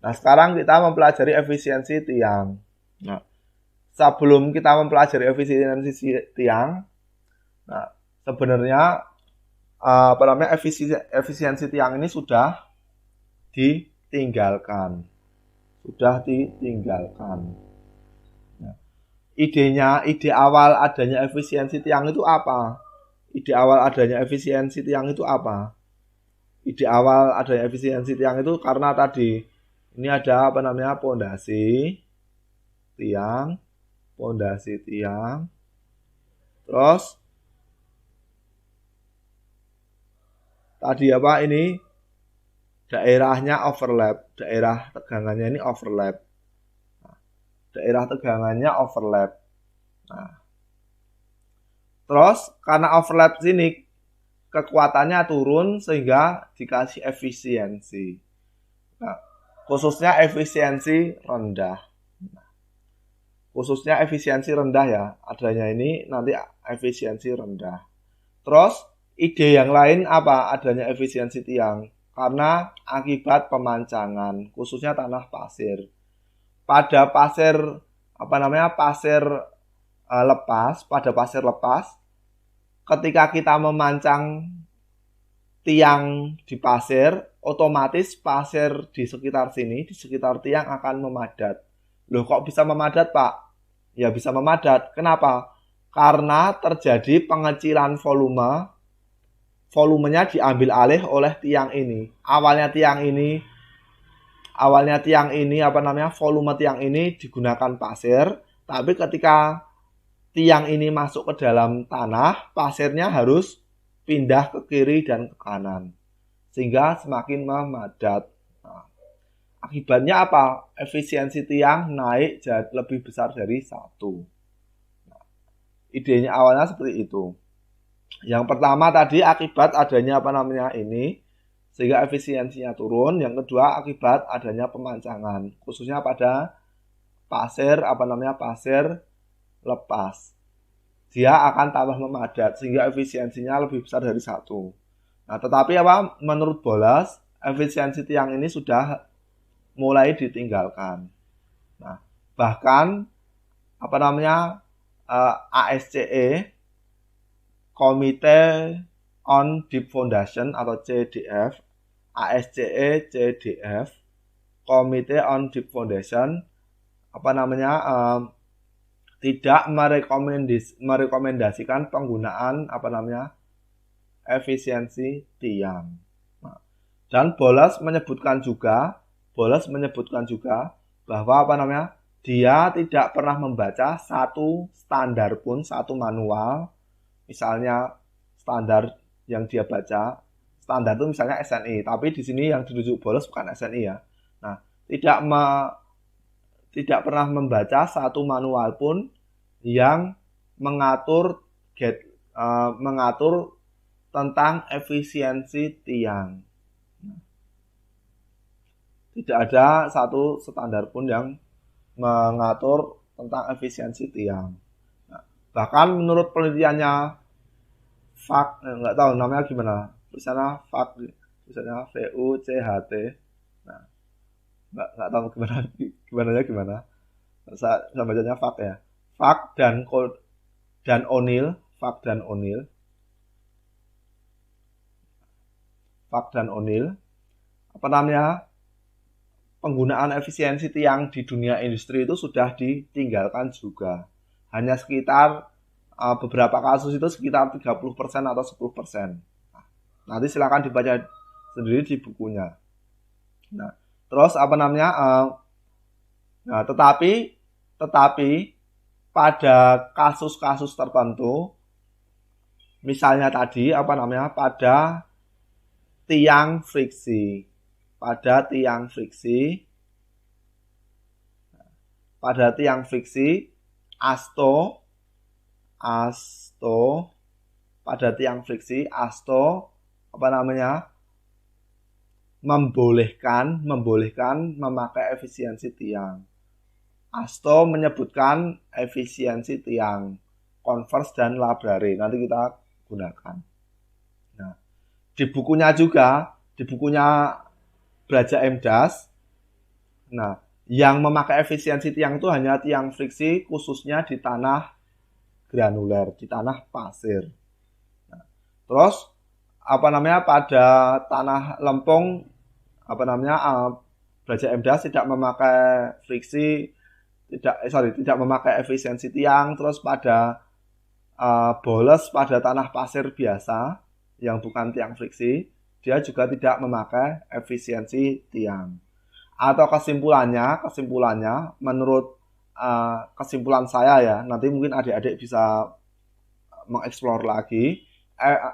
Nah, sekarang kita mempelajari efisiensi tiang. Nah, sebelum kita mempelajari efisiensi tiang, nah, sebenarnya efisiensi tiang ini sudah ditinggalkan. Nah, ide awal adanya efisiensi tiang itu apa? Ide awal adanya efisiensi tiang itu apa? Ide awal adanya efisiensi tiang itu karena tadi ini ada pondasi tiang, terus tadi ini daerahnya overlap, daerah tegangannya ini overlap. Nah, terus karena overlap sini kekuatannya turun sehingga dikasih efisiensi. Nah, khususnya efisiensi rendah. Ya, adanya ini nanti efisiensi rendah. Terus ide yang lain apa adanya efisiensi tiang? Karena akibat pemancangan, khususnya tanah pasir. Pada pasir lepas, ketika kita memancang tiang di pasir, otomatis pasir di sekitar sini, di sekitar tiang akan memadat. Loh, kok bisa memadat, Pak? Ya bisa memadat. Kenapa? Karena terjadi pengecilan volumenya diambil alih oleh tiang ini. Awalnya tiang volume tiang ini digunakan pasir, tapi ketika tiang ini masuk ke dalam tanah, pasirnya harus pindah ke kiri dan ke kanan, sehingga semakin memadat. Nah, akibatnya apa? Efisiensi tiang naik lebih besar dari 1. Nah, idenya awalnya seperti itu. Yang pertama tadi akibat adanya sehingga efisiensinya turun. Yang kedua akibat adanya pemancangan, khususnya pada pasir lepas. Dia akan tambah memadat sehingga efisiensinya lebih besar dari 1. Nah, tetapi menurut Bolas, efisiensi tiang ini sudah mulai ditinggalkan. Nah, bahkan ASCE, Komite on Deep Foundation atau CDF, Komite on Deep Foundation tidak merekomendasikan penggunaan efisiensi tiang. Nah, dan Bolas menyebutkan juga bahwa dia tidak pernah membaca satu standar pun, satu manual, misalnya standar yang dia baca, standar itu misalnya SNI, tapi di sini yang dirujuk Bolas bukan SNI ya. Nah, tidak pernah membaca satu manual pun yang mengatur tentang efisiensi tiang. Tidak ada satu standar pun yang mengatur tentang efisiensi tiang. Nah, bahkan menurut penelitiannya nggak tahu namanya gimana, tulisannya VUCHT. Nah, nggak tahu gimana. Saya bacanya FAK ya. FAK dan O'Neill. Penggunaan efisiensi tiang di dunia industri itu sudah ditinggalkan juga. Hanya sekitar beberapa kasus itu sekitar 30% atau 10%. Nah, nanti silakan dibaca sendiri di bukunya. Nah, terus tetapi pada kasus-kasus tertentu, misalnya tadi pada tiang friksi, ASTO membolehkan memakai efisiensi tiang. ASTO menyebutkan efisiensi tiang, Converse dan Labrare. Nanti kita gunakan. Nah, di bukunya Braja M. Das, Nah, yang memakai efisiensi tiang itu hanya tiang friksi khususnya di tanah granuler, di tanah pasir. Nah, terus pada tanah lempung Baja MDAS tidak memakai friksi, tidak memakai efisiensi tiang. Terus pada boles pada tanah pasir biasa yang bukan tiang friksi, dia juga tidak memakai efisiensi tiang. Atau kesimpulannya menurut kesimpulan saya ya, nanti mungkin adik-adik bisa mengeksplor lagi,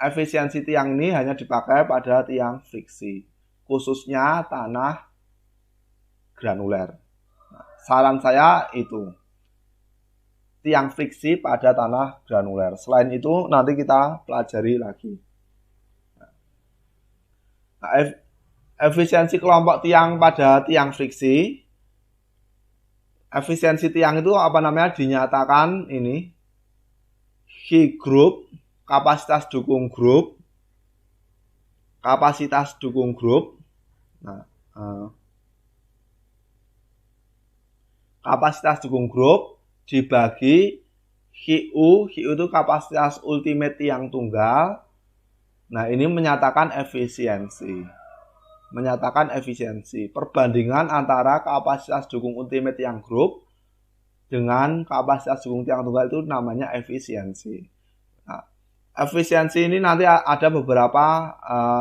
efisiensi tiang ini hanya dipakai pada tiang friksi, khususnya tanah granuler. Nah, saran saya itu tiang friksi pada tanah granuler. Selain itu nanti kita pelajari lagi. Nah, efisiensi kelompok tiang pada tiang friksi. Efisiensi tiang itu dinyatakan ini H group, kapasitas dukung grup. Nah, kapasitas dukung grup dibagi HU itu kapasitas ultimate tiang tunggal. Nah, ini menyatakan efisiensi. Perbandingan antara kapasitas dukung ultimate tiang grup dengan kapasitas dukung tiang tunggal itu namanya efisiensi. Nah, efisiensi ini nanti ada beberapa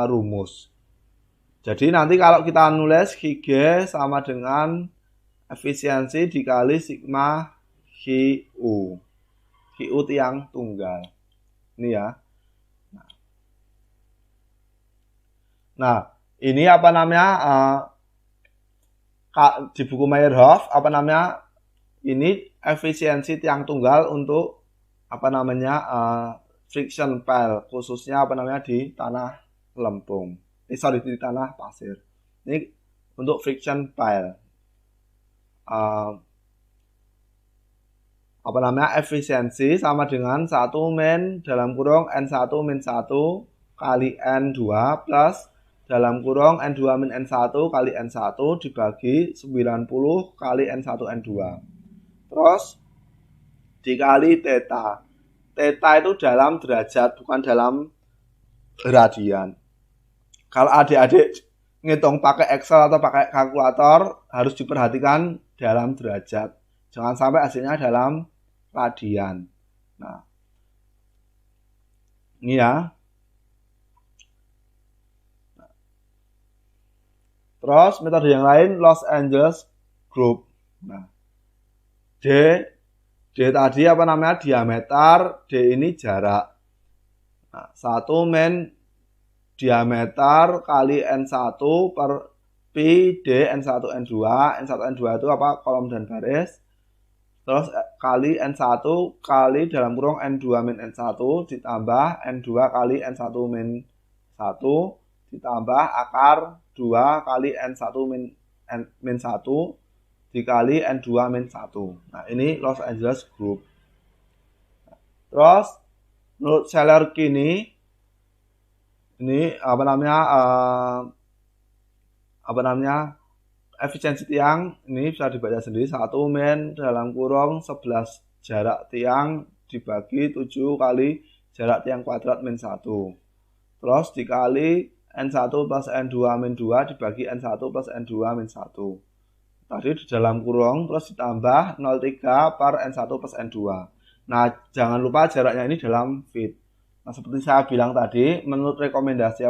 rumus. Jadi nanti kalau kita nulis Hg sama dengan efisiensi dikali sigma HU. HU tiang tunggal. Ini ya. Nah, ini di buku Meyerhof ini efisiensi tiang tunggal untuk friction pile, khususnya di tanah lempung. Di tanah pasir. Ini untuk friction pile. Efisiensi sama dengan 1 min dalam kurung N1 min 1 kali N2 plus dalam kurung N2 min N1 kali N1 dibagi 90 kali N1 N2. Terus dikali theta. Theta itu dalam derajat, bukan dalam radian. Kalau adik-adik ngitung pakai Excel atau pakai kalkulator, harus diperhatikan dalam derajat. Jangan sampai hasilnya dalam radian. Nah, ini ya. Terus metode yang lain Los Angeles Group. Nah, D tadi diameter, D ini jarak. Nah, 1 min diameter kali N1 per Pi D N1 N2. N1 N2 itu kolom dan baris. Terus kali N1 kali dalam kurung N2 min N1 ditambah N2 kali N1 min 1 ditambah akar 2 kali N1 min 1 dikali N2 min 1. Nah, ini Los Angeles Group. Terus menurut Scheller-Kini ini efisiensi tiang ini bisa dibaca sendiri 1 min dalam kurung 11 jarak tiang dibagi 7 kali jarak tiang kuadrat min 1. Terus dikali N1 plus N2 min 2 dibagi N1 plus N2 min 1. Tadi di dalam kurung terus ditambah 0,3 per N1 plus N2. Nah, jangan lupa jaraknya ini dalam feet. Nah, seperti saya bilang tadi, menurut rekomendasi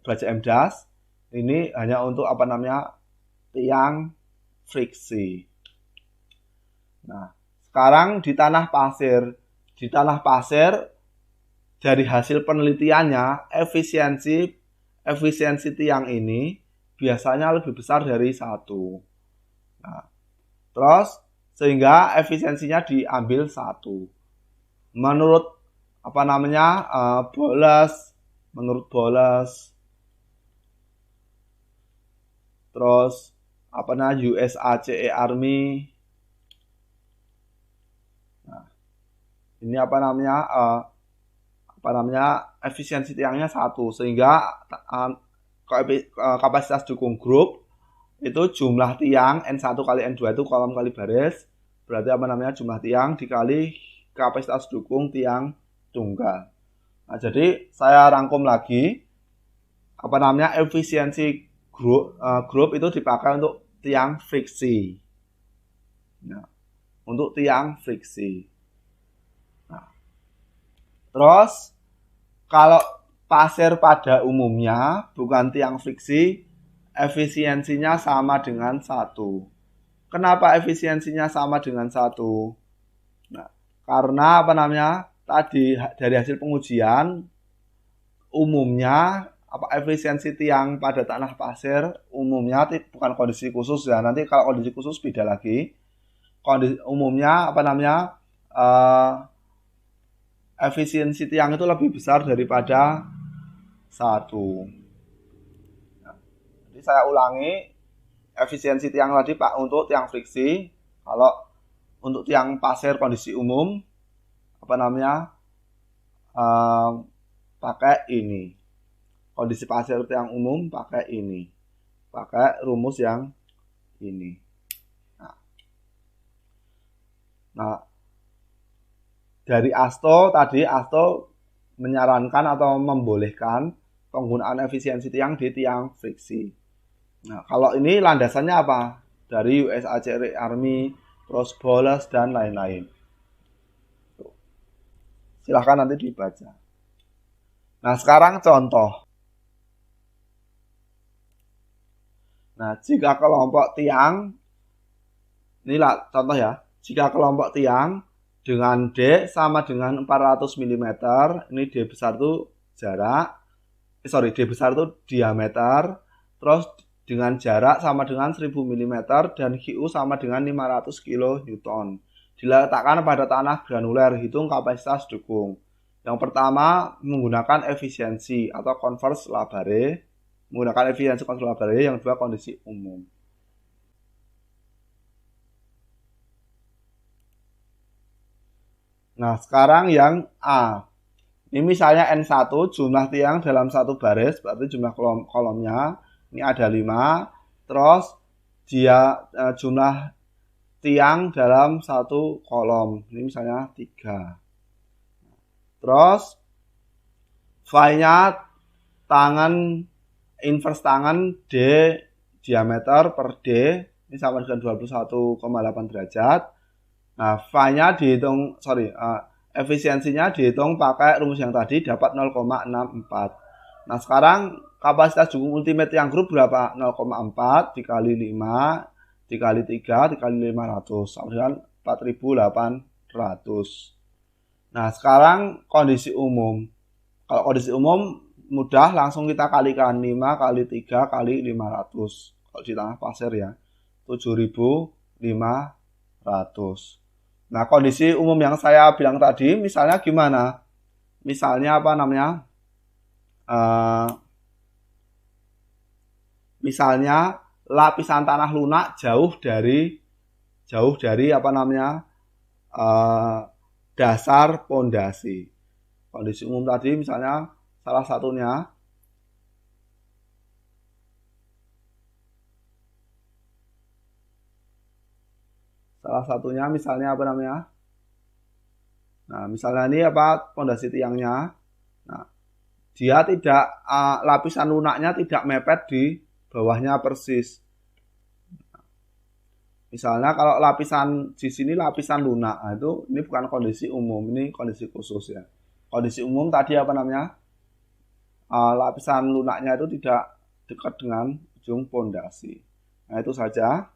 Baja MDAS, ini hanya untuk tiang friksi. Nah, sekarang di tanah pasir. Di tanah pasir dari hasil penelitiannya efisiensi tiang ini biasanya lebih besar dari 1. Nah, terus sehingga efisiensinya diambil 1. Menurut Boles, terus USACE Army. Nah, ini efisiensi tiangnya 1, sehingga kapasitas dukung grup itu jumlah tiang N1 kali N2 itu kolom kali baris, berarti apa namanya jumlah tiang dikali kapasitas dukung tiang tunggal. Nah, jadi saya rangkum lagi apa namanya efisiensi grup itu dipakai untuk tiang friksi. Nah, untuk tiang friksi. Nah, terus kalau pasir pada umumnya bukan tiang friksi, efisiensinya sama dengan 1. Kenapa efisiensinya sama dengan 1? Nah, karena apa namanya? Tadi dari hasil pengujian umumnya efisiensi tiang pada tanah pasir umumnya bukan kondisi khusus ya. Nanti kalau kondisi khusus beda lagi. Kondisi umumnya apa namanya? Efisiensi tiang itu lebih besar daripada 1. Jadi saya ulangi, efisiensi tiang tadi Pak untuk tiang friksi, kalau untuk tiang pasir kondisi umum apa namanya pakai ini. Kondisi pasir tiang umum pakai ini, pakai rumus yang ini. Nah, dari ASTO tadi ASTO menyarankan atau membolehkan penggunaan efisiensi tiang di tiang friksi. Nah, kalau ini landasannya apa? Dari USACR Army, terus Boles dan lain-lain. Silahkan nanti dibaca. Nah, sekarang contoh. Nah, jika kelompok tiang, inilah contoh ya. Jika kelompok tiang dengan D sama dengan 400 mm, ini D besar itu jarak, D besar itu diameter, terus dengan jarak sama dengan 1000 mm dan QU sama dengan 500 kN. Diletakkan pada tanah granuler, hitung kapasitas dukung. Yang pertama menggunakan efisiensi atau konvers Labare, menggunakan efisiensi konvers Labare, yang kedua kondisi umum. Nah, sekarang yang A. Ini misalnya N1 jumlah tiang dalam satu baris, berarti jumlah kolomnya ini ada 5, terus dia jumlah tiang dalam satu kolom, ini misalnya 3. Terus phi-nya inverse tangan D diameter per D, ini sama dengan 21,8 derajat. Nah, phi-nya dihitung, efisiensinya dihitung pakai rumus yang tadi, dapat 0,64. Nah, sekarang kapasitas dukung ultimate tiang grup berapa? 0,4 dikali 5 dikali 3 dikali 500 sama dengan 4.800. Nah, sekarang kondisi umum. Kalau kondisi umum mudah, langsung kita kalikan 5 kali 3 kali 500. Kalau di tanah pasir ya, 7.500. Nah, kondisi umum yang saya bilang tadi, misalnya gimana? Misalnya apa namanya? Misalnya lapisan tanah lunak jauh dari apa namanya? Dasar pondasi. Kondisi umum tadi misalnya salah satunya misalnya apa namanya? Nah, misalnya ini apa pondasi tiangnya. Nah, dia tidak lapisan lunaknya tidak mepet di bawahnya persis. Misalnya kalau lapisan di sini lapisan lunak, nah itu ini bukan kondisi umum, ini kondisi khusus ya. Kondisi umum tadi apa namanya? Lapisan lunaknya itu tidak dekat dengan ujung pondasi. Nah, itu saja.